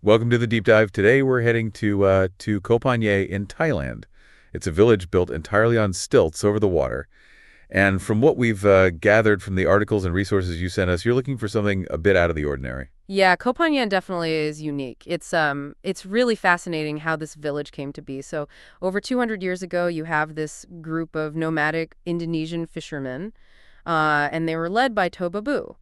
Welcome to the deep dive. Today we're heading to Koh Phangan in Thailand. It's a village built entirely on stilts over the water. And from what we've gathered from the articles and resources you sent us, you're looking for something a bit out of the ordinary. Yeah, Koh Phangan definitely is unique. It's really fascinating how this village came to be. So, over 200 years ago, you have this group of nomadic Indonesian fishermen, and they were led by Tobabu.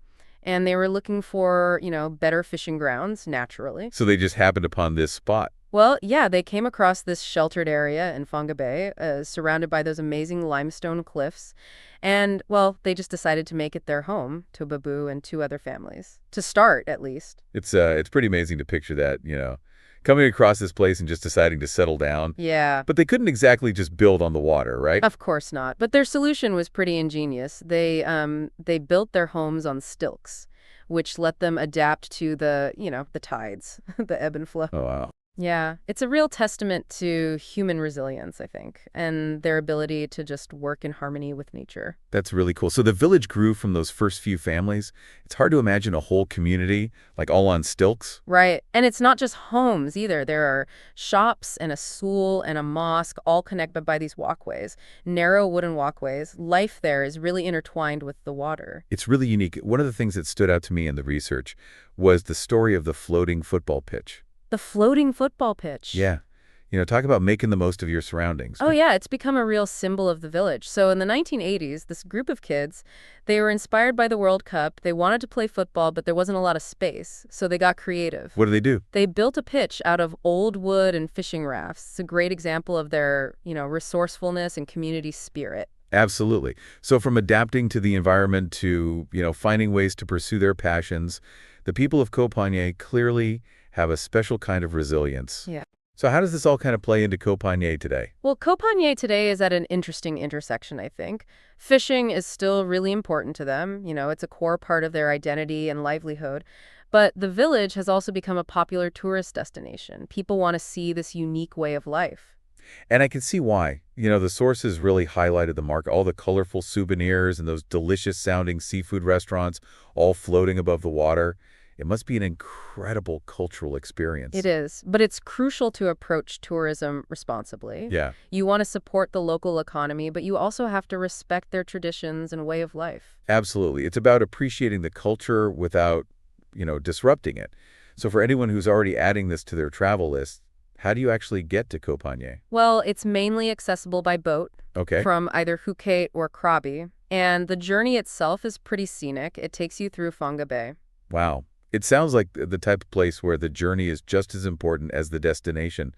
And they were looking for, better fishing grounds, naturally. So they just happened upon this spot. Well, yeah, they came across this sheltered area in Fonga Bay, surrounded by those amazing limestone cliffs. And, well, they just decided to make it their home, to Babu and two other families. To start, at least. It's pretty amazing to picture that, coming across this place and just deciding to settle down. Yeah. But they couldn't exactly just build on the water, right? Of course not. But their solution was pretty ingenious. They built their homes on stilts, which let them adapt to the tides, the ebb and flow. Oh, wow. Yeah, it's a real testament to human resilience, I think, and their ability to just work in harmony with nature. That's really cool. So the village grew from those first few families. It's hard to imagine a whole community, like all on stilts. Right. And it's not just homes either. There are shops and a school and a mosque all connected by these walkways, narrow wooden walkways. Life there is really intertwined with the water. It's really unique. One of the things that stood out to me in the research was the story of the floating football pitch. The floating football pitch. Yeah. Talk about making the most of your surroundings. Oh, yeah, it's become a real symbol of the village. So in the 1980s, this group of kids, they were inspired by the World Cup. They wanted to play football, but there wasn't a lot of space, so they got creative. What do they do? They built a pitch out of old wood and fishing rafts. It's a great example of their, resourcefulness and community spirit. Absolutely. So from adapting to the environment to, finding ways to pursue their passions, the people of Koh Phangan clearly have a special kind of resilience. Yeah. So how does this all kind of play into Koh Phangan today? Well, Koh Phangan today is at an interesting intersection, I think. Fishing is still really important to them. It's a core part of their identity and livelihood. But the village has also become a popular tourist destination. People want to see this unique way of life. And I can see why. The sources really highlighted the mark, all the colorful souvenirs and those delicious-sounding seafood restaurants all floating above the water. It must be an incredible cultural experience. It is, but it's crucial to approach tourism responsibly. Yeah. You want to support the local economy, but you also have to respect their traditions and way of life. Absolutely. It's about appreciating the culture without, disrupting it. So for anyone who's already adding this to their travel list, how do you actually get to Koh Phangan? Well, it's mainly accessible by boat Okay. from either Phuket or Krabi, and the journey itself is pretty scenic. It takes you through Fonga Bay. Wow. It sounds like the type of place where the journey is just as important as the destination.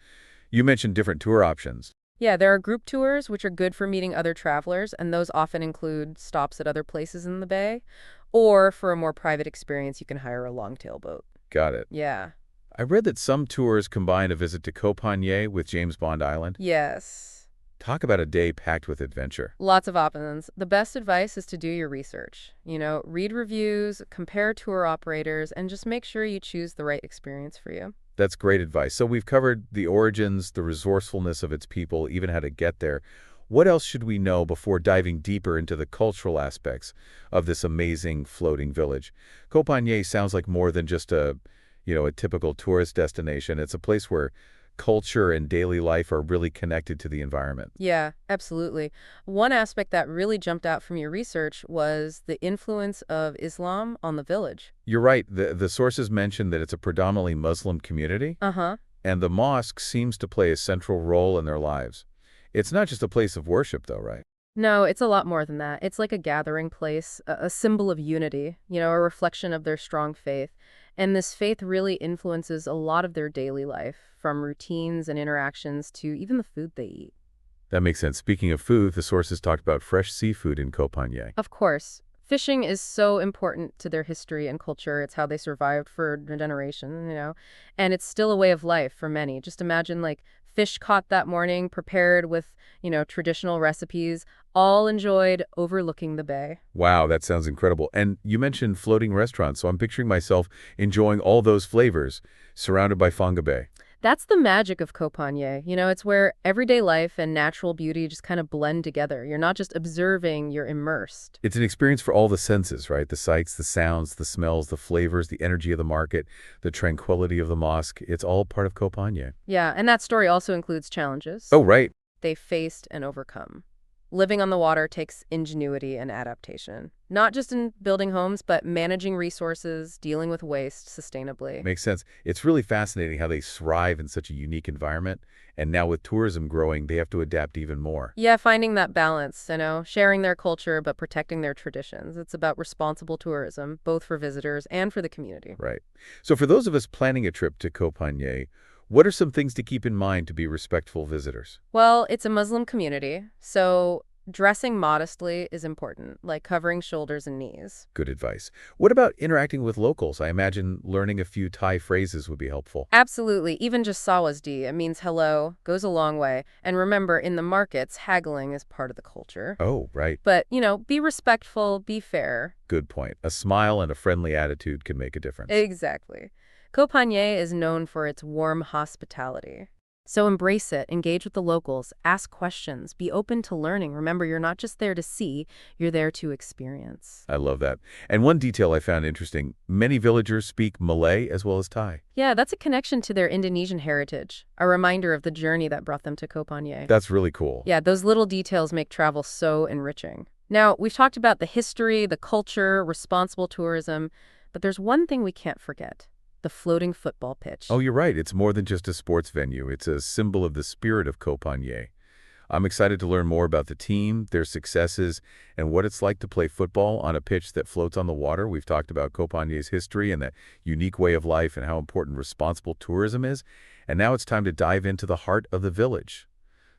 You mentioned different tour options. Yeah, there are group tours, which are good for meeting other travelers, and those often include stops at other places in the bay. Or for a more private experience, you can hire a long-tail boat. Got it. Yeah. I read that some tours combine a visit to Koh Phangan with James Bond Island. Yes. Talk about a day packed with adventure. Lots of options. The best advice is to do your research. Read reviews, compare tour operators, and just make sure you choose the right experience for you. That's great advice. So we've covered the origins, the resourcefulness of its people, even how to get there. What else should we know before diving deeper into the cultural aspects of this amazing floating village? Koh Phangan sounds like more than just a typical tourist destination. It's a place where culture and daily life are really connected to the environment. Yeah, absolutely. One aspect that really jumped out from your research was the influence of Islam on the village. You're right. The sources mention that it's a predominantly Muslim community, Uh-huh. and the mosque seems to play a central role in their lives. It's not just a place of worship, though, right? No, it's a lot more than that. It's like a gathering place, a symbol of unity, a reflection of their strong faith. And this faith really influences a lot of their daily life, from routines and interactions to even the food they eat. That makes sense. Speaking of food, the sources talked about fresh seafood in Koh Phangan. Of course, fishing is so important to their history and culture. It's how they survived for a generation, and it's still a way of life for many. Just imagine fish caught that morning, prepared with, traditional recipes, all enjoyed overlooking the bay. Wow, that sounds incredible. And you mentioned floating restaurants, so I'm picturing myself enjoying all those flavors surrounded by Fonga Bay. That's the magic of Koh Phangan. It's where everyday life and natural beauty just kind of blend together. You're not just observing, you're immersed. It's an experience for all the senses, right? The sights, the sounds, the smells, the flavors, the energy of the market, the tranquility of the mosque. It's all part of Koh Phangan. Yeah, and that story also includes challenges Oh, right. they faced and overcome. Living on the water takes ingenuity and adaptation, not just in building homes, but managing resources, dealing with waste sustainably. Makes sense. It's really fascinating how they thrive in such a unique environment. And now with tourism growing, they have to adapt even more. Yeah, finding that balance, sharing their culture but protecting their traditions. It's about responsible tourism, both for visitors and for the community. Right. So for those of us planning a trip to Koh Phangan, what are some things to keep in mind to be respectful visitors? Well, it's a Muslim community, so dressing modestly is important, like covering shoulders and knees. Good advice. What about interacting with locals? I imagine learning a few Thai phrases would be helpful. Absolutely. Even just sawasdi, it means hello, goes a long way. And remember, in the markets, haggling is part of the culture. Oh, right. But, be respectful, be fair. Good point. A smile and a friendly attitude can make a difference. Exactly. Koh Phangan is known for its warm hospitality. So embrace it, engage with the locals, ask questions, be open to learning. Remember, you're not just there to see, you're there to experience. I love that. And one detail I found interesting, many villagers speak Malay as well as Thai. Yeah, that's a connection to their Indonesian heritage, a reminder of the journey that brought them to Koh Phangan. That's really cool. Yeah, those little details make travel so enriching. Now, we've talked about the history, the culture, responsible tourism, but there's one thing we can't forget: the floating football pitch. Oh, you're right. It's more than just a sports venue. It's a symbol of the spirit of Koh Phangan. I'm excited to learn more about the team, their successes, and what it's like to play football on a pitch that floats on the water. We've talked about Koh Phangan's history and that unique way of life and how important responsible tourism is. And now it's time to dive into the heart of the village.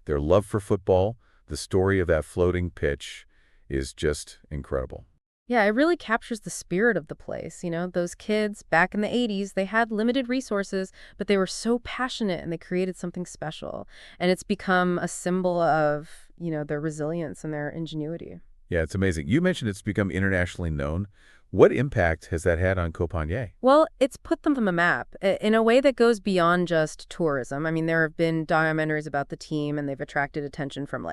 Their love for football, the story of that floating pitch, is just incredible. Yeah, it really captures the spirit of the place. Those kids back in the 80s, they had limited resources, but they were so passionate and they created something special. And it's become a symbol of, their resilience and their ingenuity. Yeah, it's amazing. You mentioned it's become internationally known. What impact has that had on Koh Phangan? Well, it's put them on the map in a way that goes beyond just tourism. I mean, there have been documentaries about the team, and they've attracted attention from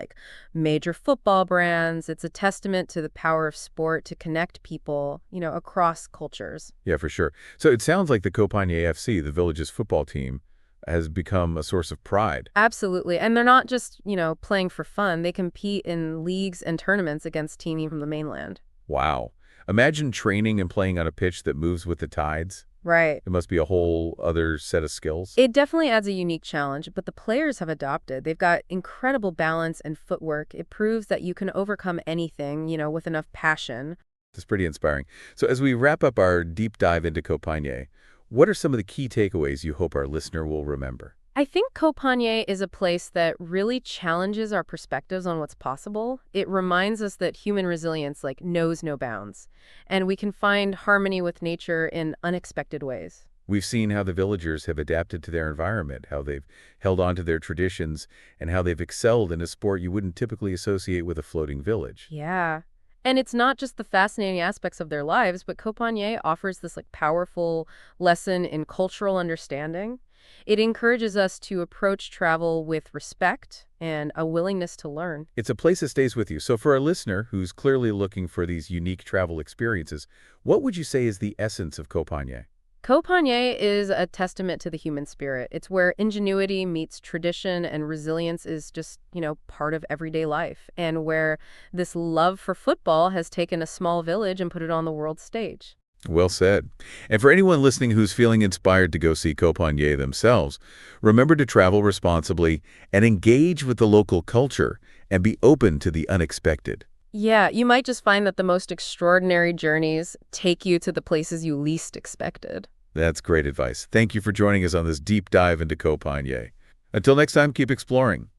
major football brands. It's a testament to the power of sport to connect people, across cultures. Yeah, for sure. So it sounds like the Koh Phangan AFC, the village's football team, has become a source of pride. Absolutely. And they're not just, playing for fun. They compete in leagues and tournaments against teams from the mainland. Wow. Imagine training and playing on a pitch that moves with the tides. Right. It must be a whole other set of skills. It definitely adds a unique challenge, but the players have adopted. They've got incredible balance and footwork. It proves that you can overcome anything, with enough passion. It's pretty inspiring. So as we wrap up our deep dive into Koh Phangan, what are some of the key takeaways you hope our listener will remember? I think Koh Phangan is a place that really challenges our perspectives on what's possible. It reminds us that human resilience knows no bounds, and we can find harmony with nature in unexpected ways. We've seen how the villagers have adapted to their environment, how they've held on to their traditions, and how they've excelled in a sport you wouldn't typically associate with a floating village. Yeah. And it's not just the fascinating aspects of their lives, but Koh Phangan offers this powerful lesson in cultural understanding. It encourages us to approach travel with respect and a willingness to learn. It's a place that stays with you. So for a listener who's clearly looking for these unique travel experiences, what would you say is the essence of Koh Phangan? Koh Phangan is a testament to the human spirit. It's where ingenuity meets tradition and resilience is just, part of everyday life, and where this love for football has taken a small village and put it on the world stage. Well said. And for anyone listening who's feeling inspired to go see Koh Phangan themselves, remember to travel responsibly and engage with the local culture and be open to the unexpected. Yeah, you might just find that the most extraordinary journeys take you to the places you least expected. That's great advice. Thank you for joining us on this deep dive into Koh Phangan. Until next time, keep exploring.